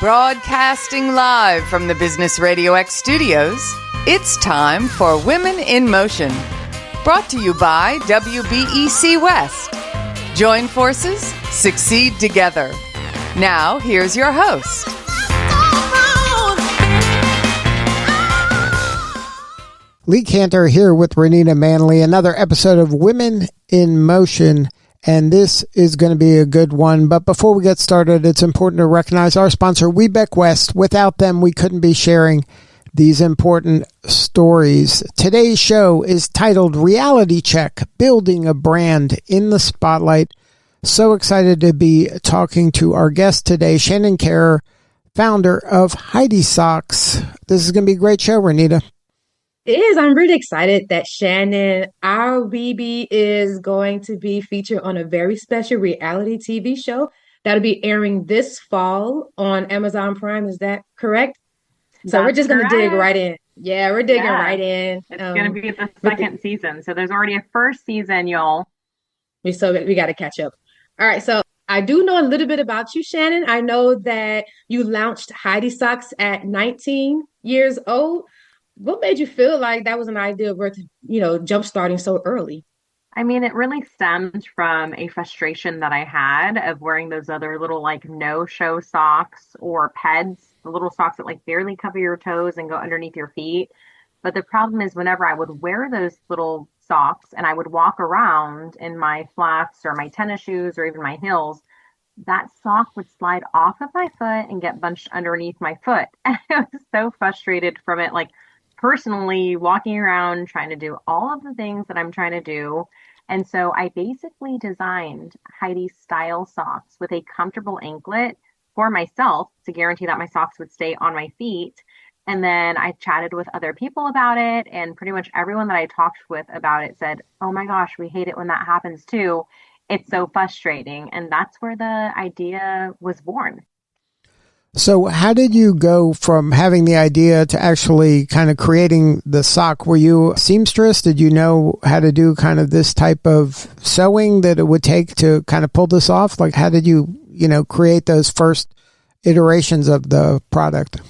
Broadcasting live from the Business Radio X studios, it's time for Women in Motion. Brought to you by WBEC-West. Join forces, succeed together. Now, here's your host. Lee Kantor here with Renita Manley, another episode of Women in Motion, and this is going to be a good one. But before we get started, it's important to recognize our sponsor, WBEC-West. Without them, we couldn't be sharing these important stories. Today's show is titled Reality Check, Building a Brand in the Spotlight. So excited to be talking to our guest today, Shannon Kehrer, founder of Hidey Socks. This is going to be a great show, Renita. It is. I'm really excited that Shannon, our BB, is going to be featured on a very special reality TV show that'll be airing this fall on Amazon Prime. Is that correct? So we're just going to dig right in. Yeah, we're digging right in. It's going to be the second season. So there's already a first season, y'all. We got to catch up. All right. So I do know a little bit about you, Shannon. I know that you launched Hidey Socks at 19 years old. What made you feel like that was an idea worth, jump starting so early? I mean, it really stemmed from a frustration that I had of wearing those other little no-show socks or PEDs, the little socks that barely cover your toes and go underneath your feet. But the problem is whenever I would wear those little socks and I would walk around in my flats or my tennis shoes or even my heels, that sock would slide off of my foot and get bunched underneath my foot. And I was so frustrated from it, personally walking around trying to do all of the things that I'm trying to do. And so I basically designed Hidey Style socks with a comfortable anklet for myself to guarantee that my socks would stay on my feet. And then I chatted with other people about it, and pretty much everyone that I talked with about it said, oh my gosh, we hate it when that happens too. It's so frustrating. And that's where the idea was born. So how did you go from having the idea to actually kind of creating the sock? Were you a seamstress? Did you know how to do kind of this type of sewing that it would take to kind of pull this off? How did you, create those first iterations of the product?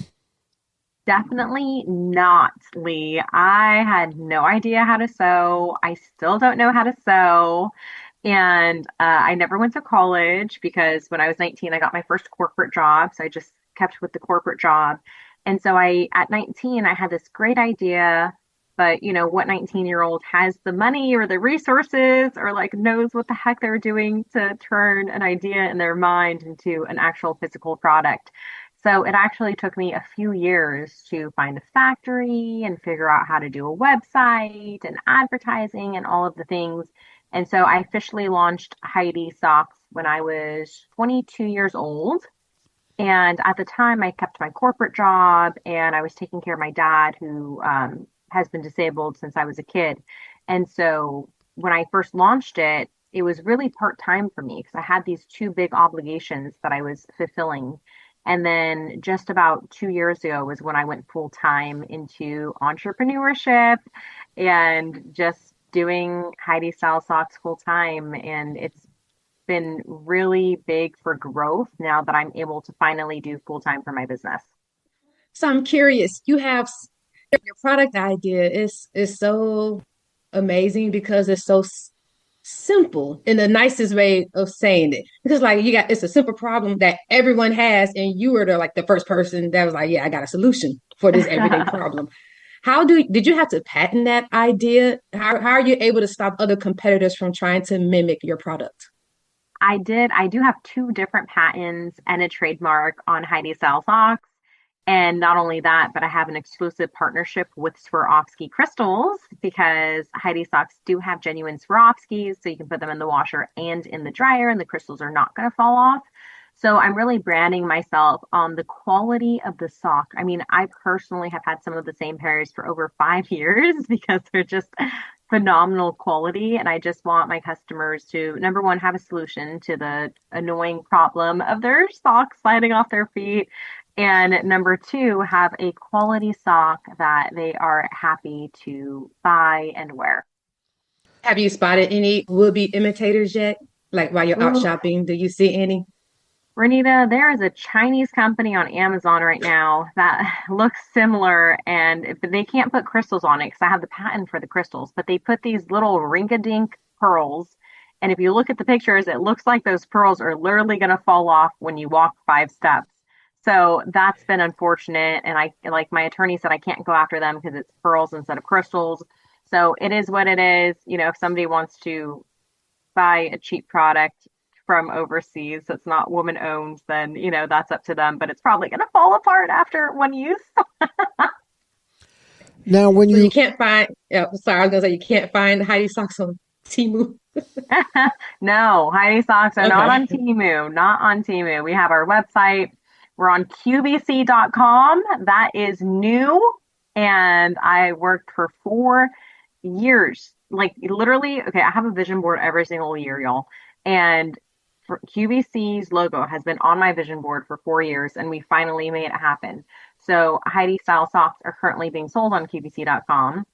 Definitely not, Lee. I had no idea how to sew. I still don't know how to sew. And I never went to college because when I was 19, I got my first corporate job. So I just kept with the corporate job. And so at 19, I had this great idea, but what 19-year-old has the money or the resources or knows what the heck they're doing to turn an idea in their mind into an actual physical product. So it actually took me a few years to find a factory and figure out how to do a website and advertising and all of the things. And so I officially launched Hidey Socks when I was 22 years old. And at the time, I kept my corporate job and I was taking care of my dad, who has been disabled since I was a kid. And so when I first launched it, it was really part-time for me because I had these two big obligations that I was fulfilling. And then just about 2 years ago was when I went full-time into entrepreneurship and just doing Hidey Style socks full time. And it's been really big for growth now that I'm able to finally do full time for my business. So I'm curious, you have your product idea is so amazing because it's so simple in the nicest way of saying it. Because it's a simple problem that everyone has, and you were the first person that was yeah, I got a solution for this everyday problem. Did you have to patent that idea? How are you able to stop other competitors from trying to mimic your product? I did. I do have 2 different patents and a trademark on Hidey Style socks. And not only that, but I have an exclusive partnership with Swarovski crystals because Hidey socks do have genuine Swarovskis. So you can put them in the washer and in the dryer and the crystals are not going to fall off. So I'm really branding myself on the quality of the sock. I mean, I personally have had some of the same pairs for over 5 years because they're just phenomenal quality. And I just want my customers to, number one, have a solution to the annoying problem of their socks sliding off their feet. And number 2, have a quality sock that they are happy to buy and wear. Have you spotted any would-be imitators yet? While you're out shopping, do you see any? Renita, there is a Chinese company on Amazon right now that looks similar, and they can't put crystals on it because I have the patent for the crystals, but they put these little ring-a-dink pearls. And if you look at the pictures, it looks like those pearls are literally going to fall off when you walk 5 steps. So that's been unfortunate. And like my attorney said, I can't go after them because it's pearls instead of crystals. So it is what it is. If somebody wants to buy a cheap product from overseas that's not woman owned, then, that's up to them. But it's probably going to fall apart after one use. Now, when you can't find, sorry, I was going to say you can't find Hidey Socks on Temu. No, Hidey Socks are not on Temu. Not on Temu. We have our website. We're on QVC.com. That is new. And I worked for 4 years. Like literally, okay, I have a vision board every single year, y'all. And QVC's logo has been on my vision board for 4 years, and we finally made it happen. So Hidey Style socks are currently being sold on QVC.com.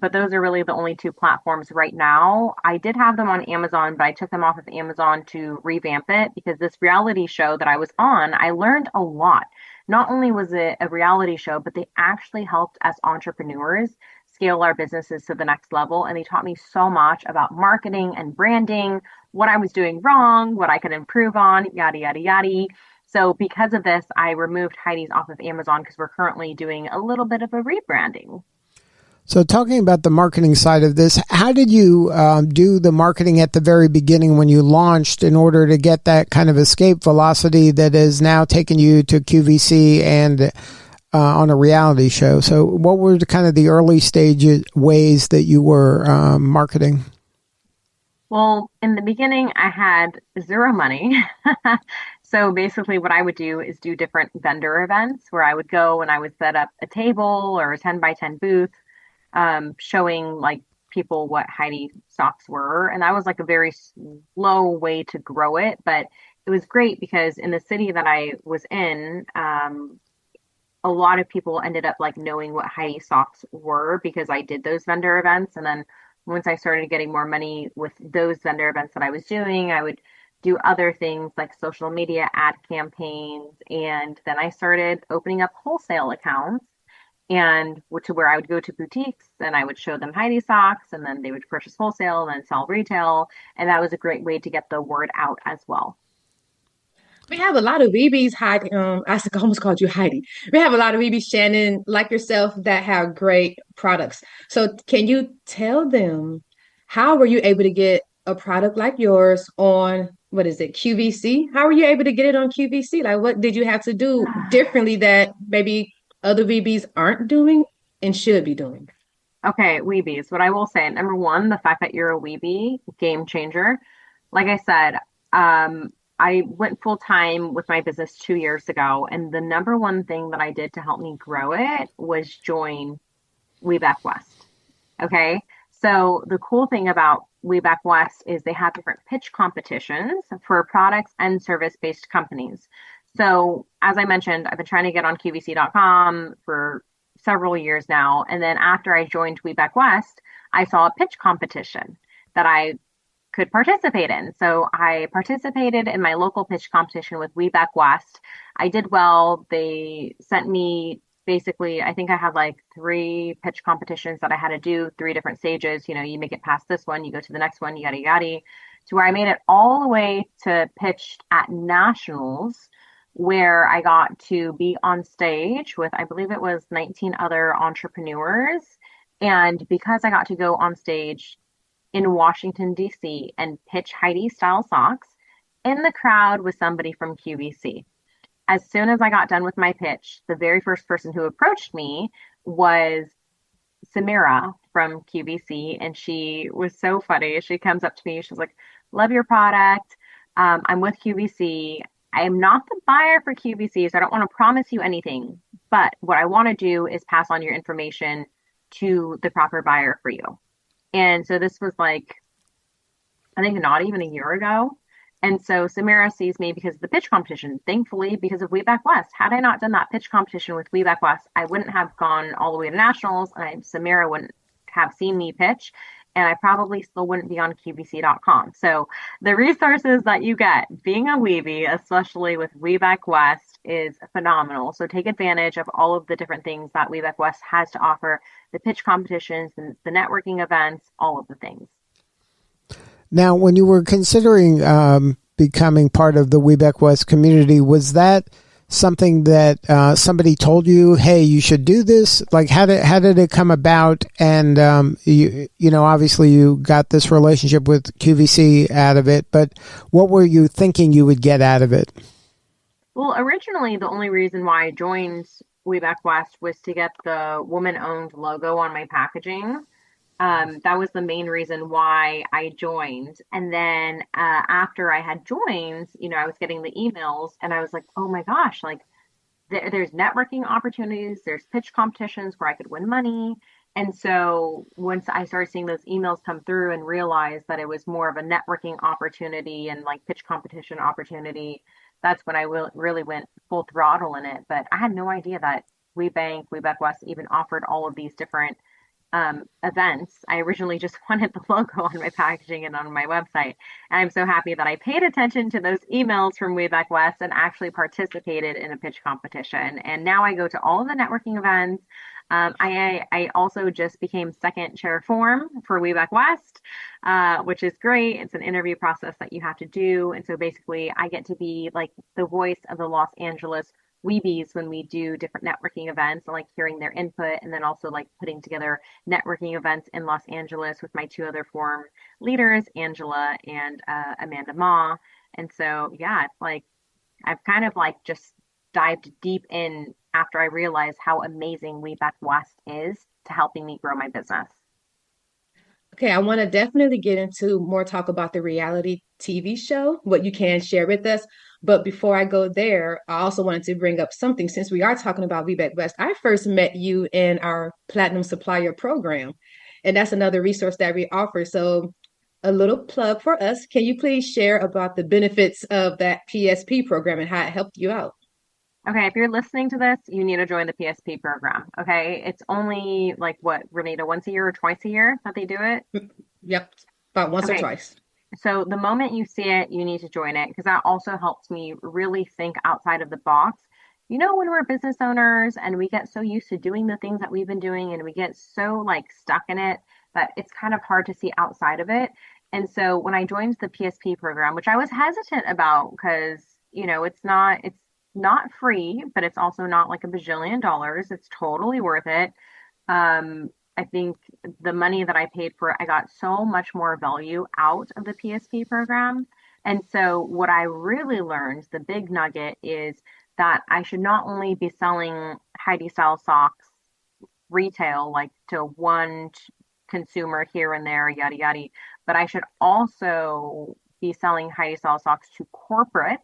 But those are really the only 2 platforms right now. I did have them on Amazon, but I took them off of Amazon to revamp it because this reality show that I was on, I learned a lot. Not only was it a reality show, but they actually helped us entrepreneurs scale our businesses to the next level. And they taught me so much about marketing and branding, what I was doing wrong, what I could improve on, yada, yada, yada. So because of this, I removed Hidey's off of Amazon because we're currently doing a little bit of a rebranding. So talking about the marketing side of this, how did you do the marketing at the very beginning when you launched in order to get that kind of escape velocity that has now taken you to QVC and on a reality show? So what were the early stages ways that you were marketing? Well, in the beginning, I had 0 money. So basically what I would do is do different vendor events where I would go and I would set up a table or a 10 by 10 booth, showing like people what Hidey socks were. And that was like a very slow way to grow it. But it was great because in the city that I was in, a lot of people ended up like knowing what Hidey socks were because I did those vendor events. And then once I started getting more money with those vendor events that I was doing, I would do other things like social media ad campaigns. And then I started opening up wholesale accounts and to where I would go to boutiques and I would show them Hidey socks and then they would purchase wholesale and then sell retail. And that was a great way to get the word out as well. We have a lot of BBs, Heidi. I almost called you Heidi. We have a lot of BBs, Shannon, like yourself, that have great products. So can you tell them how were you able to get a product like yours on, what is it, QVC? How were you able to get it on QVC? Like, what did you have to do differently that maybe other BBs aren't doing and should be doing? Okay, Weebies. What I will say, number one, the fact that you're a Weebie, game changer. Like I said, I went full time with my business 2 years ago, and the number one thing that I did to help me grow it was join WBEC-West. Okay, so the cool thing about WBEC-West is they have different pitch competitions for products and service-based companies. So as I mentioned, I've been trying to get on QVC.com for several years now, and then after I joined WBEC-West, I saw a pitch competition that I could participate in. So I participated in my local pitch competition with WBEC-West. I did well. They sent me basically, I think I had like 3 pitch competitions that I had to do, 3 different stages. You make it past this one, you go to the next one, yada, yada, to where I made it all the way to pitched at nationals, where I got to be on stage with, I believe it was 19 other entrepreneurs. And because I got to go on stage in Washington, D.C. and pitch Hidey Style socks, in the crowd was somebody from QVC. As soon as I got done with my pitch, the very first person who approached me was Samira from QVC, and she was so funny. She comes up to me, she's like, "Love your product. I'm with QVC. I am not the buyer for QVC, so I don't want to promise you anything, but what I want to do is pass on your information to the proper buyer for you." And so this was like, I think not even a year ago. And so Samira sees me because of the pitch competition, thankfully, because of WBEC-West. Had I not done that pitch competition with WBEC-West, I wouldn't have gone all the way to nationals, and Samira wouldn't have seen me pitch. and I probably still wouldn't be on QVC.com. So the resources that you get being a Weebie, especially with WBEC-West, is phenomenal. So take advantage of all of the different things that WBEC-West has to offer, the pitch competitions, the networking events, all of the things. Now, when you were considering becoming part of the WBEC-West community, was that something that somebody told you, hey, you should do this? Like, how did it come about? And you know, obviously you got this relationship with QVC out of it, but what were you thinking you would get out of it? Well, originally the only reason why I joined WBEC-West was to get the woman-owned logo on my packaging. That was the main reason why I joined. And then after I had joined, you know, I was getting the emails and I was like, oh my gosh, like there's networking opportunities, there's pitch competitions where I could win money. And so once I started seeing those emails come through and realized that it was more of a networking opportunity and like pitch competition opportunity, that's when I really went full throttle in it. But I had no idea that WBEC-West even offered all of these different events. I originally just wanted the logo on my packaging and on my website. And I'm so happy that I paid attention to those emails from WBEC-West and actually participated in a pitch competition. And now I go to all of the networking events. I also just became second chair form for WBEC-West, which is great. It's an interview process that you have to do. And so basically I get to be like the voice of the Los Angeles Weebies when we do different networking events and like hearing their input, and then also like putting together networking events in Los Angeles with my two other forum leaders, Angela and Amanda Ma. And so, yeah, it's like I've kind of like just dived deep in after I realized how amazing WBEC-West is to helping me grow my business. Okay, I want to definitely get into more talk about the reality TV show, what you can share with us. But before I go there, I also wanted to bring up something since we are talking about WBEC-West. I first met you in our Platinum Supplier program, and that's another resource that we offer. So a little plug for us. Can you please share about the benefits of that PSP program and how it helped you out? Okay, if you're listening to this, you need to join the PSP program. Okay, it's only like what, Renita, once a year or twice a year that they do it? Yep, about once or twice. So the moment you see it, you need to join it because that also helps me really think outside of the box. You know, when we're business owners and we get so used to doing the things that we've been doing and we get so like stuck in it that it's kind of hard to see outside of it. And so when I joined the PSP program, which I was hesitant about because, you know, it's not free, but it's also not like a bajillion dollars. It's totally worth it. I think the money that I paid for it, I got so much more value out of the PSP program. And so what I really learned, the big nugget, is that I should not only be selling Hidey Style socks retail, like to one consumer here and there, yada, yada, but I should also be selling Hidey Style socks to corporates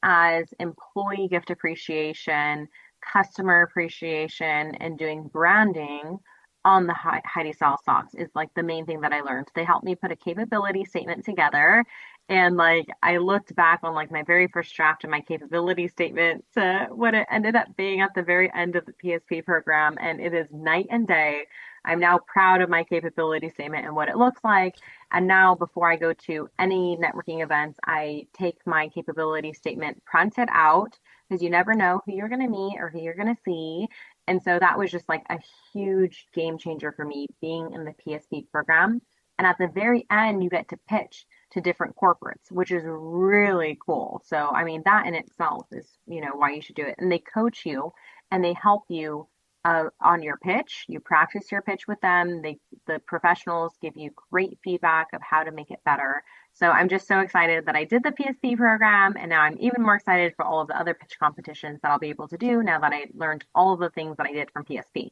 as employee gift appreciation, customer appreciation, and doing branding on the Hidey Style socks is like the main thing that I learned. They helped me put a capability statement together. And like I looked back on like my very first draft of my capability statement to what it ended up being at the very end of the PSP program. And it is night and day. I'm now proud of my capability statement and what it looks like. And now before I go to any networking events, I take my capability statement, print it out, because you never know who you're going to meet or who you're going to see. And so that was just like a huge game changer for me being in the PSP program. And at the very end, you get to pitch to different corporates, which is really cool. So, I mean, that in itself is, you know, why you should do it. And they coach you and they help you on your pitch. You practice your pitch with them. The professionals give you great feedback of how to make it better. So I'm just so excited that I did the PSP program, and now I'm even more excited for all of the other pitch competitions that I'll be able to do now that I learned all of the things that I did from PSP.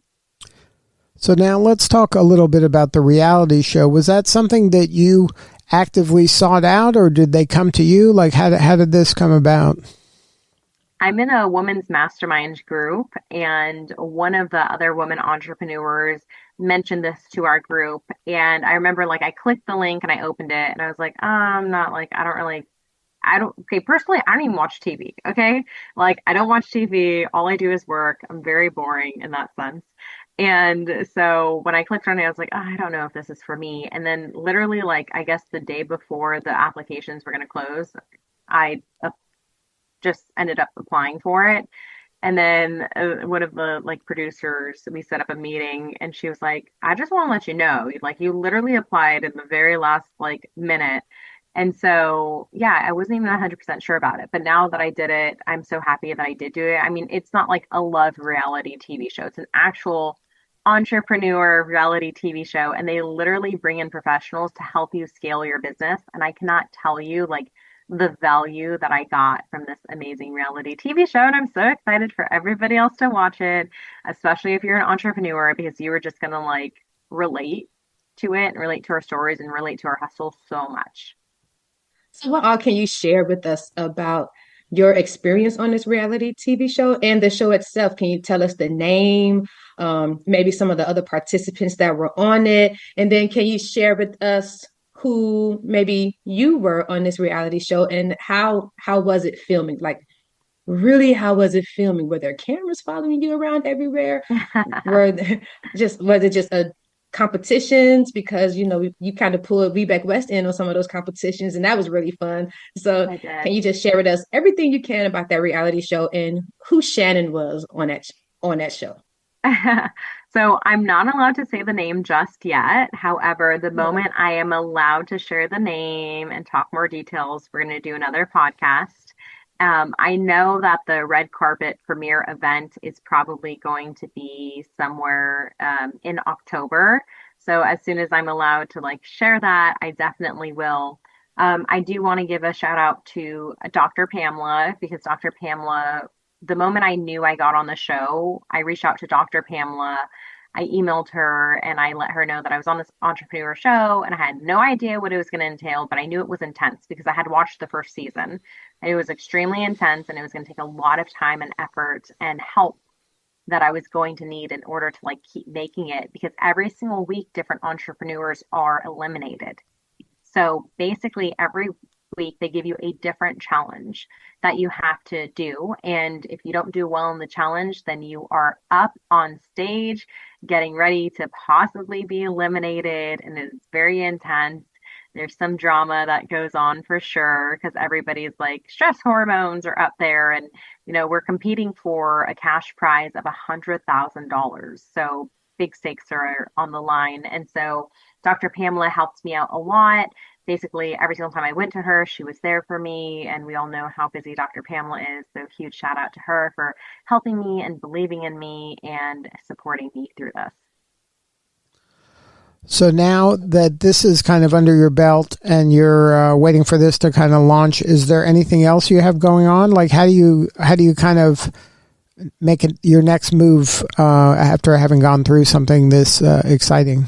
So now let's talk a little bit about the reality show. Was that something that you actively sought out, or did they come to you? Like, how did this come about? I'm in a women's mastermind group, and one of the other women entrepreneurs mentioned this to our group. And I remember like I clicked the link and I opened it and I was like, I'm not like, personally, I don't even watch TV. Okay. Like I don't watch TV. All I do is work. I'm very boring in that sense. And so when I clicked on it, I was like, oh, I don't know if this is for me. And then literally, like, I guess the day before the applications were going to close, I just ended up applying for it. And then one of the like producers, we set up a meeting and she was like, I just want to let you know, like you literally applied in the very last like minute. And so, yeah, I wasn't even 100% sure about it. But now that I did it, I'm so happy that I did do it. I mean, it's not like a love reality TV show. It's an actual entrepreneur reality TV show. And they literally bring in professionals to help you scale your business. And I cannot tell you like the value that I got from this amazing reality TV show. And I'm so excited for everybody else to watch it, especially if you're an entrepreneur, because you are just going to like relate to it and relate to our stories and relate to our hustle so much. So what all can you share with us about your experience on this reality TV show and the show itself? Can you tell us the name, maybe some of the other participants that were on it? And then can you share with us who maybe you were on this reality show and how was it filming? Like really, how was it filming? Were there cameras following you around everywhere? Were there was it just a competitions? Because you kind of pulled WBEC-West in on some of those competitions, and that was really fun. So I did. can you just share with us everything you can about that reality show and who Shannon was on that show? So I'm not allowed to say the name just yet. However, the moment I am allowed to share the name and talk more details, we're going to do another podcast. I know that the red carpet premiere event is probably going to be somewhere in October. So as soon as I'm allowed to like share that, I definitely will. I do want to give a shout out to Dr. Pamela because Dr. Pamela, the moment I knew I got on the show, I reached out to Dr. Pamela. I emailed her and I let her know that I was on this entrepreneur show and I had no idea what it was going to entail, but I knew it was intense because I had watched the first season. And it was extremely intense and it was going to take a lot of time and effort and help that I was going to need in order to like keep making it because every single week different entrepreneurs are eliminated. So basically every week they give you a different challenge that you have to do. And if you don't do well in the challenge, then you are up on stage getting ready to possibly be eliminated. And it's very intense. There's some drama that goes on for sure because everybody's like stress hormones are up there. And, we're competing for a cash prize of $100,000. So big stakes are on the line. And so Dr. Pamela helped me out a lot. Basically, every single time I went to her, she was there for me. And we all know how busy Dr. Pamela is. So huge shout out to her for helping me and believing in me and supporting me through this. So now that this is kind of under your belt and you're waiting for this to kind of launch, is there anything else you have going on? Like how do you kind of make it your next move after having gone through something this exciting?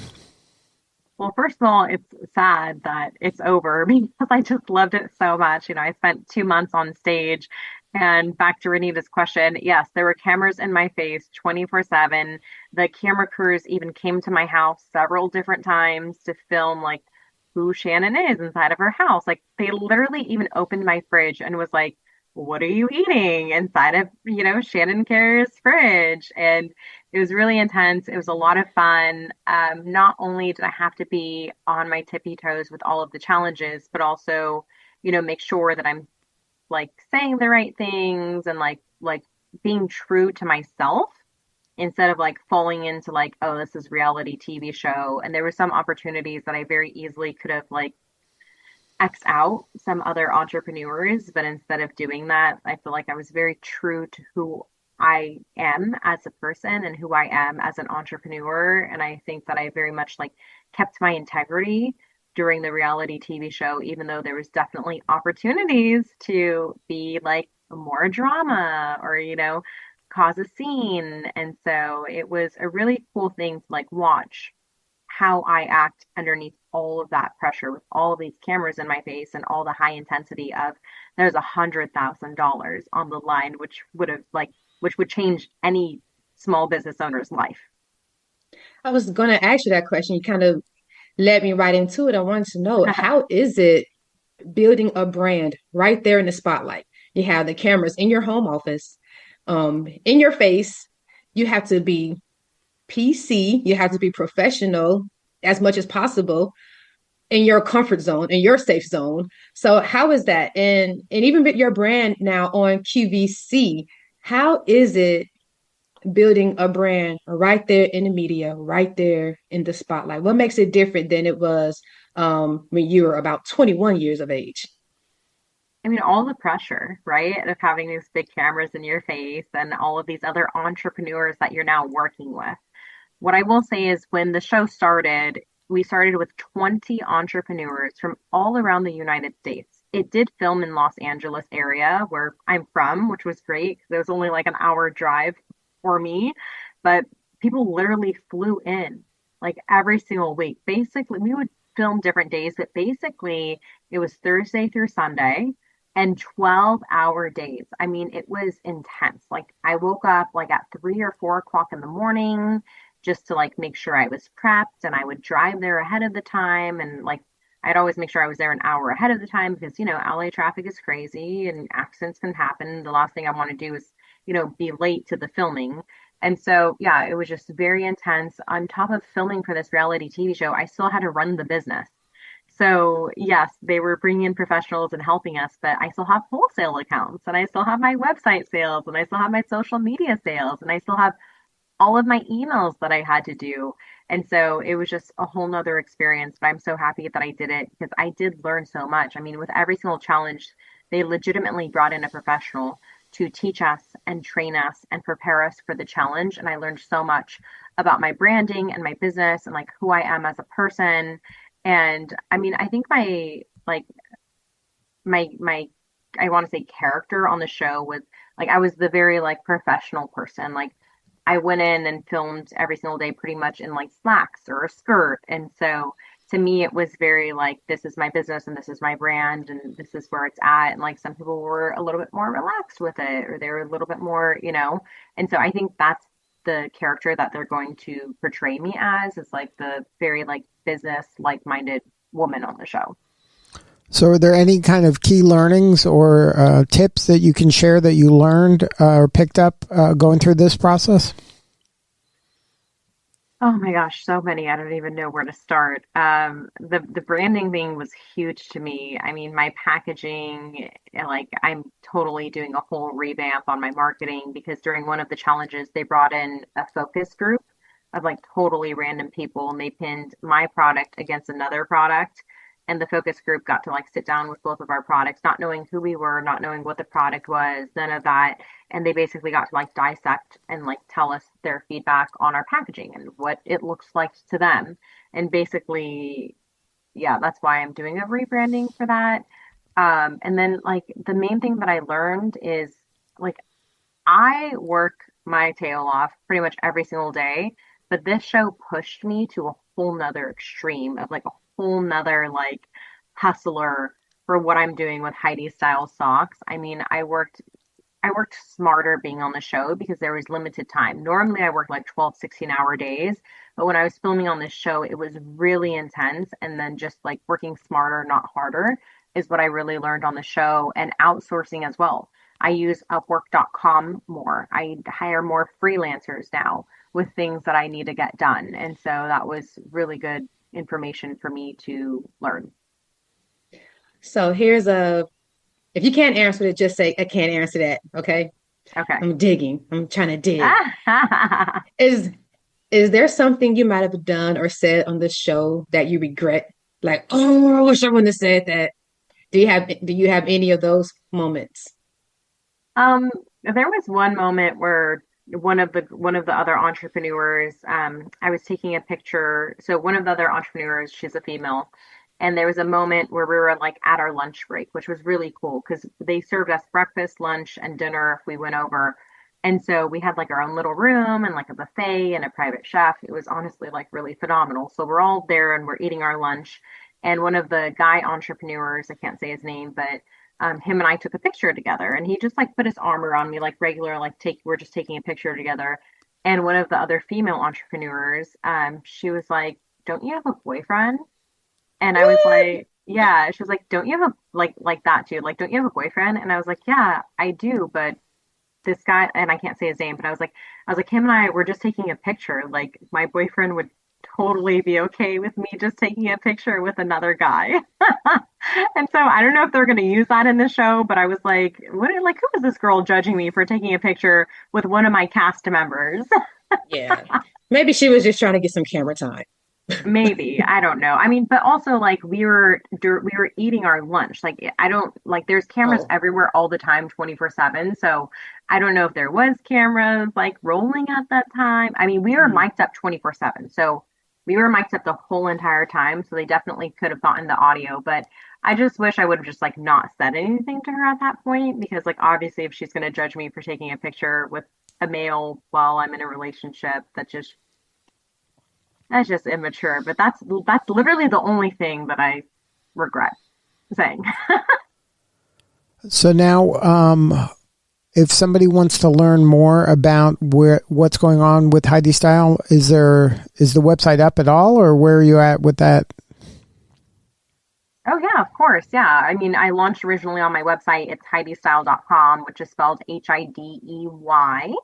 Well, first of all, it's sad that it's over because I just loved it so much. I spent 2 months on stage. And back to Renita's question, yes, there were cameras in my face 24/7. The camera crews even came to my house several different times to film like who Shannon is inside of her house. Like they literally even opened my fridge and was like, what are you eating inside of, Shannon Kehner's fridge? And it was really intense. It was a lot of fun. Not only did I have to be on my tippy toes with all of the challenges, but also, make sure that I'm like saying the right things and like being true to myself instead of like falling into like, oh, this is reality TV show. And there were some opportunities that I very easily could have like X out some other entrepreneurs, but instead of doing that, I feel like I was very true to who I am as a person and who I am as an entrepreneur. And I think that I very much like kept my integrity during the reality TV show, even though there was definitely opportunities to be like more drama or, cause a scene. And so it was a really cool thing to like watch how I act underneath all of that pressure with all of these cameras in my face and all the high intensity of there's $100,000 on the line, which would change any small business owner's life. I was going to ask you that question. You kind of led me right into it. I wanted to know, how is it building a brand right there in the spotlight? You have the cameras in your home office, in your face. You have to be PC. You have to be professional as much as possible in your comfort zone, in your safe zone. So how is that? And even with your brand now on QVC, how is it building a brand right there in the media, right there in the spotlight? What makes it different than it was when you were about 21 years of age? I mean, all the pressure, right, of having these big cameras in your face and all of these other entrepreneurs that you're now working with. What I will say is when the show started, we started with 20 entrepreneurs from all around the United States. It did film in Los Angeles area where I'm from, which was great because it was only like an hour drive for me, but people literally flew in like every single week. Basically, we would film different days, but basically it was Thursday through Sunday and 12-hour days. I mean, it was intense. Like I woke up like at 3 or 4 o'clock in the morning just to like make sure I was prepped, and I would drive there ahead of the time, and like I'd always make sure I was there an hour ahead of the time because LA traffic is crazy and accidents can happen. The last thing I want to do is be late to the filming. And so yeah, it was just very intense. On top of filming for this reality TV show, I still had to run the business. So yes, they were bringing in professionals and helping us, but I still have wholesale accounts, and I still have my website sales, and I still have my social media sales, and I still have all of my emails that I had to do. And so it was just a whole nother experience, but I'm so happy that I did it because I did learn so much. I mean, with every single challenge, they legitimately brought in a professional to teach us and train us and prepare us for the challenge. And I learned so much about my branding and my business and like who I am as a person. And I mean, I think my I want to say character on the show was like I was the very like professional person. Like I went in and filmed every single day pretty much in like slacks or a skirt. And so to me, it was very like, this is my business and this is my brand and this is where it's at. And like some people were a little bit more relaxed with it, or they were a little bit more. And so I think that's the character that they're going to portray me as, is like the very like business like-minded woman on the show. So are there any kind of key learnings or tips that you can share that you learned or picked up going through this process? Oh my gosh, so many. I don't even know where to start. The branding thing was huge to me. I mean, my packaging, like I'm totally doing a whole revamp on my marketing because during one of the challenges, they brought in a focus group of like totally random people, and they pinned my product against another product. And the focus group got to like sit down with both of our products, not knowing who we were, not knowing what the product was, none of that. And they basically got to like dissect and like tell us their feedback on our packaging and what it looks like to them. And basically, yeah, that's why I'm doing a rebranding for that. And then like the main thing that I learned is like I work my tail off pretty much every single day, but this show pushed me to a whole nother extreme of like a whole nother like hustler for what I'm doing with Hidey Style socks. I mean, I worked smarter being on the show because there was limited time. Normally I work like 12, 16-hour days, but when I was filming on this show, it was really intense. And then just like working smarter, not harder, is what I really learned on the show, and outsourcing as well. I use Upwork.com more. I hire more freelancers now with things that I need to get done. And so that was really good information for me to learn. So if you can't answer it, just say, I can't answer that. Okay. Okay. I'm digging. I'm trying to dig. Is there something you might have done or said on this show that you regret? Like, oh, I wish I wouldn't have said that. Do you have any of those moments? There was one moment where one of the other entrepreneurs, I was taking a picture. So one of the other entrepreneurs, she's a female, and there was a moment where we were like at our lunch break, which was really cool because they served us breakfast, lunch, and dinner if we went over. And so we had like our own little room and like a buffet and a private chef. It was honestly like really phenomenal. So we're all there and we're eating our lunch. And one of the guy entrepreneurs, I can't say his name, but him and I took a picture together, and he just like put his arm around me like regular, like we're just taking a picture together. And one of the other female entrepreneurs, she was like, "Don't you have a boyfriend?" And I was like, "Yeah." She was like, "Don't you have a like that too? Like, don't you have a boyfriend?" And I was like, "Yeah, I do, but this guy, and I can't say his name, but I was like, him and I were just taking a picture. Like, my boyfriend would totally be okay with me just taking a picture with another guy. And so I don't know if they're going to use that in the show, but I was like, who is this girl judging me for taking a picture with one of my cast members? Yeah. Maybe she was just trying to get some camera time. Maybe, I don't know. I mean, but also like we were eating our lunch. Like, I don't like, there's cameras Oh. everywhere all the time, 24/7. So I don't know if there was cameras like rolling at that time. I mean, we were mic'd up 24/7. So we were mic'd up the whole entire time. So they definitely could have gotten the audio, but I just wish I would have just like not said anything to her at that point, because like obviously if she's going to judge me for taking a picture with a male while I'm in a relationship, that's just immature. But that's literally the only thing that I regret saying. So now, if somebody wants to learn more about what's going on with Hidey Style, is the website up at all, or where are you at with that? Oh yeah, of course. Yeah. I mean, I launched originally on my website. It's HideyStyle.com, which is spelled HIDEY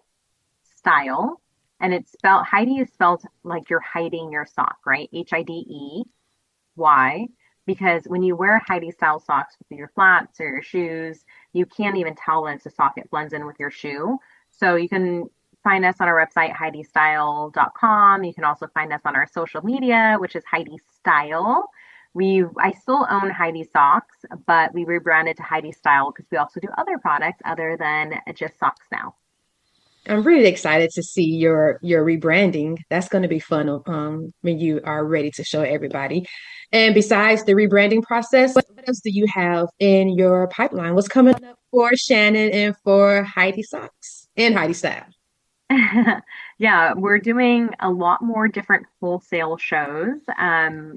style. And it's spelled, Hidey is spelled like you're hiding your sock, right? HIDEY. Because when you wear Hidey style socks with your flats or your shoes, you can't even tell that it's a sock. It blends in with your shoe. So you can find us on our website, HideyStyle.com. You can also find us on our social media, which is Hidey Style. I still own Hidey Socks, but we rebranded to Hidey Style because we also do other products other than just socks now. I'm really excited to see your rebranding. That's going to be fun when you are ready to show everybody. And besides the rebranding process, what else do you have in your pipeline? What's coming up for Shannon and for Hidey Socks and Hidey Style? Yeah, we're doing a lot more different wholesale shows,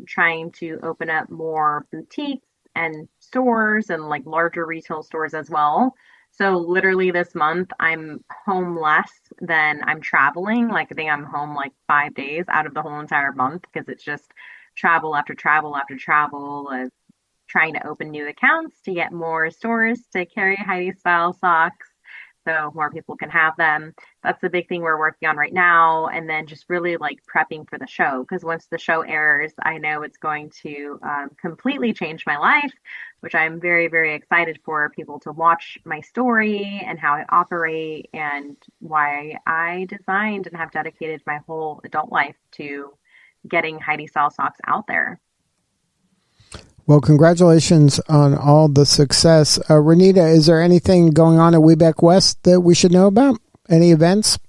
trying to open up more boutiques and stores and like larger retail stores as well. So literally this month, I'm home less than I'm traveling. Like, I think I'm home like 5 days out of the whole entire month because it's just travel after travel after travel of trying to open new accounts to get more stores to carry Hidey style socks so more people can have them. That's the big thing we're working on right now. And then just really like prepping for the show, because once the show airs, I know it's going to completely change my life, which I'm very, very excited for people to watch my story and how I operate and why I designed and have dedicated my whole adult life to getting Hidey style socks out there. Well, congratulations on all the success. Renita, is there anything going on at WBEC-West that we should know about? Any events?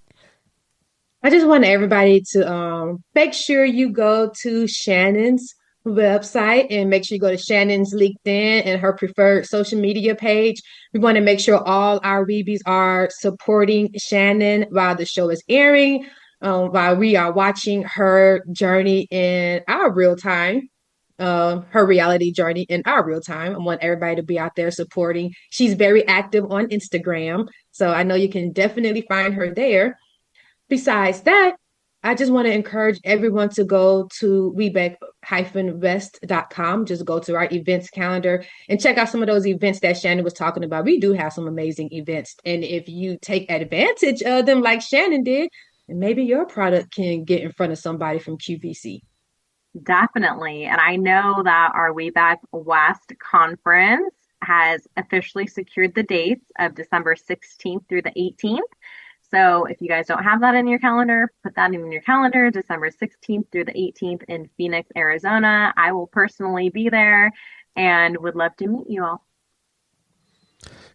I just want everybody to make sure you go to Shannon's website and make sure you go to Shannon's LinkedIn and her preferred social media page. We want to make sure all our Weebies are supporting Shannon while the show is airing, while we are watching her journey in our real time. Her reality journey in our real time. I want everybody to be out there supporting. She's very active on Instagram, so I know you can definitely find her there. Besides that, I just want to encourage everyone to go to WBEC-West.com. Just go to our events calendar and check out some of those events that Shannon was talking about. We do have some amazing events, and if you take advantage of them like Shannon did, maybe your product can get in front of somebody from QVC. Definitely. And I know that our WBEC-West conference has officially secured the dates of December 16th through the 18th. So if you guys don't have that in your calendar, put that in your calendar, December 16th through the 18th in Phoenix, Arizona. I will personally be there and would love to meet you all.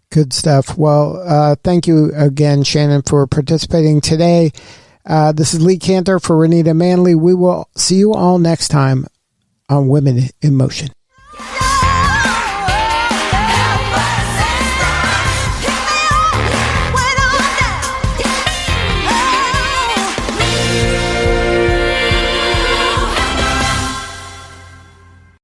Good stuff. Well, thank you again, Shannon, for participating today. This is Lee Kantor for Renita Manley. We will see you all next time on Women in Motion.